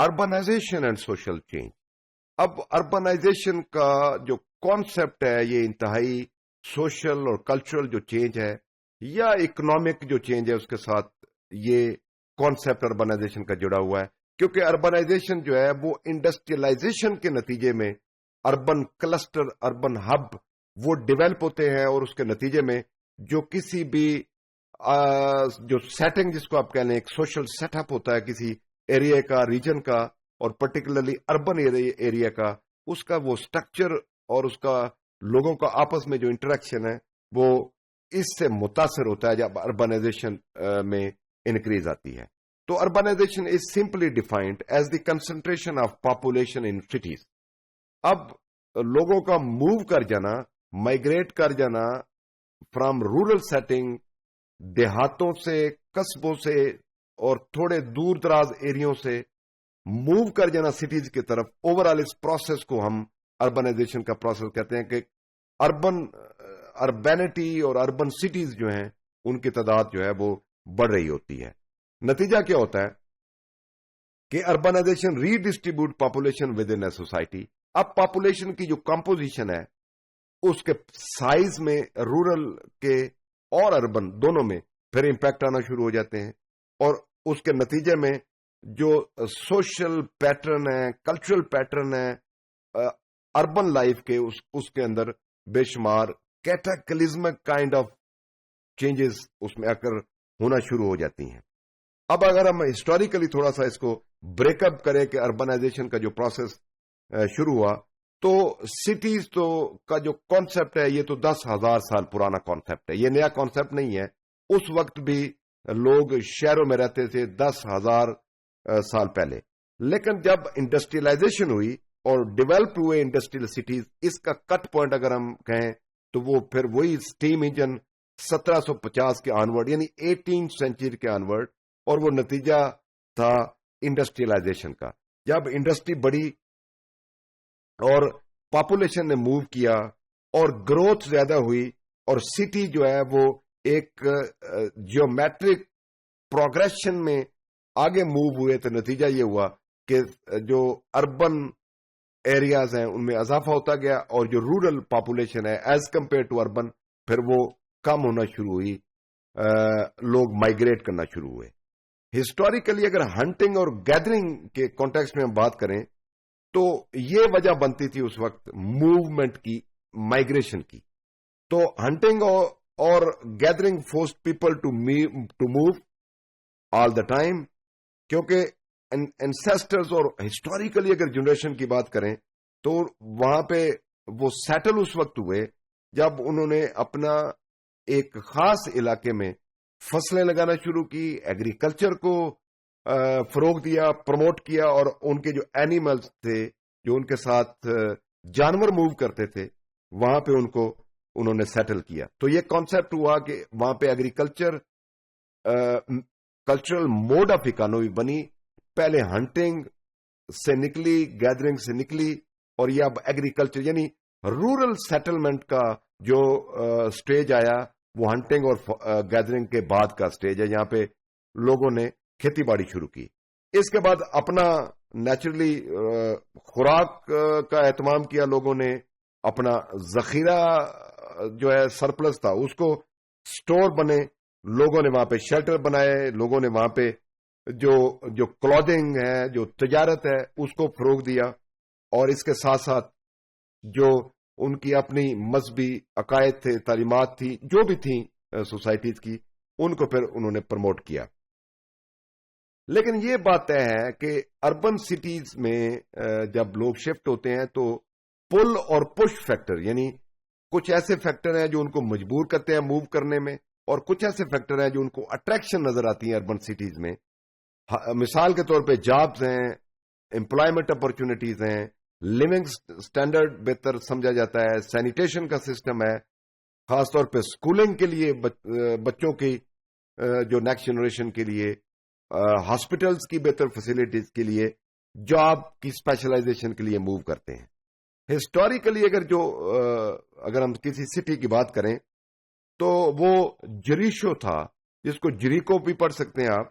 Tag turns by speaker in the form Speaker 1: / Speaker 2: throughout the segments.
Speaker 1: Urbanisation and social change. اب urbanization کا جو کانسیپٹ ہے یہ انتہائی سوشل اور کلچرل جو چینج ہے یا اکنامک جو چینج ہے اس کے ساتھ یہ کانسیپٹ اربنائزیشن کا جڑا ہوا ہے. کیونکہ اربنائزیشن جو ہے وہ انڈسٹریلائزیشن کے نتیجے میں اربن کلسٹر، اربن ہب وہ ڈیولپ ہوتے ہیں، اور اس کے نتیجے میں جو کسی بھی جو سیٹنگ جس کو آپ کہہ لیں ایک سوشل سیٹ اپ ہوتا ہے کسی ایریا کا، ریجن کا، اور پرٹیکولرلی اربن ایریا کا، اس کا وہ سٹرکچر اور اس کا لوگوں کا آپس میں جو انٹریکشن ہے وہ اس سے متاثر ہوتا ہے جب اربنائزیشن میں انکریز آتی ہے. تو urbanization is simply defined as the concentration of population in cities. اب لوگوں کا موو کر جانا، مائگریٹ کر جانا فرام رورل سیٹنگ، دیہاتوں سے، قصبوں سے اور تھوڑے دور دراز ایریوں سے موو کر جانا سٹیز کی طرف، اوور آل اس پروسیس کو ہم اربنائزیشن کا پروسیس کہتے ہیں کہ اربینٹی اور اربن سٹیز جو ہیں ان کی تعداد جو ہے وہ بڑھ رہی ہوتی ہے. نتیجہ کیا ہوتا ہے کہ urbanization redistribute population within a society. اب پاپولیشن کی جو کمپوزیشن ہے اس کے سائز میں رورل کے اور اربن دونوں میں پھر امپیکٹ آنا شروع ہو جاتے ہیں، اور اس کے نتیجے میں جو سوشل پیٹرن ہے، کلچرل پیٹرن ہے اربن لائف کے، اس کے اندر بے شمار کیٹاکلزمک کائنڈ آف چینجز اس میں آ کر ہونا شروع ہو جاتی ہیں. اب اگر ہم ہسٹوریکلی تھوڑا سا اس کو بریک اپ کریں کہ اربنائزیشن کا جو پروسیس شروع ہوا، تو سٹیز تو کا جو کانسیپٹ ہے یہ تو 10,000 سال پرانا کانسیپٹ ہے، یہ نیا کانسیپٹ نہیں ہے. اس وقت بھی لوگ شہروں میں رہتے تھے 10,000 سال پہلے. لیکن جب انڈسٹریلائزیشن ہوئی اور ڈیولپ ہوئے انڈسٹریل سٹیز، اس کا کٹ پوائنٹ اگر ہم کہیں تو وہ پھر وہی سٹیم انجن 1750 کے آنورڈ، یعنی 18 سینچری کے آنورڈ، اور وہ نتیجہ تھا انڈسٹریلائزیشن کا. جب انڈسٹری بڑی اور پاپولیشن نے موو کیا اور گروتھ زیادہ ہوئی اور سٹی جو ہے وہ ایک جیومیٹرک پروگریشن میں آگے موو ہوئے، تو نتیجہ یہ ہوا کہ جو اربن ایریاز ہیں ان میں اضافہ ہوتا گیا، اور جو رورل پاپولیشن ہے ایز کمپیئر ٹو اربن پھر وہ کم ہونا شروع ہوئی، لوگ مائگریٹ کرنا شروع ہوئے. ہسٹوریکلی اگر ہنٹنگ اور گیدرنگ کے کانٹیکسٹ میں ہم بات کریں تو یہ وجہ بنتی تھی اس وقت موومنٹ کی، مائگریشن کی. تو ہنٹنگ اور gathering forced people to move all the time, کیونکہ انسیسٹرز اور ہسٹوریکلی اگر جنریشن کی بات کریں تو وہاں پہ وہ سیٹل اس وقت ہوئے جب انہوں نے اپنا ایک خاص علاقے میں فصلیں لگانا شروع کی، ایگریکلچر کو فروغ دیا، پروموٹ کیا، اور ان کے جو اینیملز تھے جو ان کے ساتھ جانور موو کرتے تھے وہاں پہ انہوں نے سیٹل کیا. تو یہ کانسیپٹ ہوا کہ وہاں پہ agriculture cultural mode of economy بنی. پہلے ہنٹنگ سے نکلی، گیدرنگ سے نکلی، اور یہ اب ایگریکلچر یعنی رورل سیٹلمنٹ کا جو سٹیج آیا وہ ہنٹنگ اور گیدرنگ کے بعد کا سٹیج ہے، یہاں پہ لوگوں نے کھیتی باڑی شروع کی. اس کے بعد اپنا نیچرلی خوراک کا اہتمام کیا لوگوں نے، اپنا ذخیرہ جو ہے سرپلس تھا اس کو سٹور بنے، لوگوں نے وہاں پہ شیلٹر بنائے، لوگوں نے وہاں پہ جو کلودنگ ہے، جو تجارت ہے اس کو فروغ دیا، اور اس کے ساتھ ساتھ جو ان کی اپنی مذہبی عقائد تھے، تعلیمات تھی، جو بھی تھیں سوسائٹیز کی، ان کو پھر انہوں نے پروموٹ کیا. لیکن یہ بات طے ہے کہ اربن سٹیز میں جب لوگ شفٹ ہوتے ہیں تو پل اور پش فیکٹر، یعنی کچھ ایسے فیکٹر ہیں جو ان کو مجبور کرتے ہیں موو کرنے میں، اور کچھ ایسے فیکٹر ہیں جو ان کو اٹریکشن نظر آتی ہیں اربن سٹیز میں. مثال کے طور پہ جابز ہیں، امپلائمنٹ اپرچونٹیز ہیں، لیونگ سٹینڈرڈ بہتر سمجھا جاتا ہے، سینیٹیشن کا سسٹم ہے، خاص طور پہ سکولنگ کے لیے بچوں کی جو نیکسٹ جنریشن کے لیے، ہاسپٹلز کی بہتر فیسلٹیز کے لیے، جاب کی اسپیشلائزیشن کے لیے موو کرتے ہیں. ہسٹوریکلی اگر ہم کسی سٹی کی بات کریں تو وہ جریشو تھا، جس کو جریکو بھی پڑھ سکتے ہیں آپ.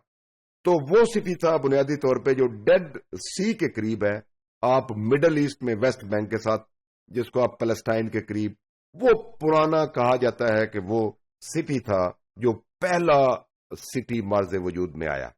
Speaker 1: تو تو وہ سٹی تھا بنیادی طور پہ جو ڈیڈ سی کے قریب ہے. آپ مڈل ایسٹ میں ویسٹ بینک کے ساتھ، جس کو آپ پیلسٹائن کے قریب، وہ پرانا کہا جاتا ہے کہ وہ سٹی تھا جو پہلا سٹی مرز وجود میں آیا.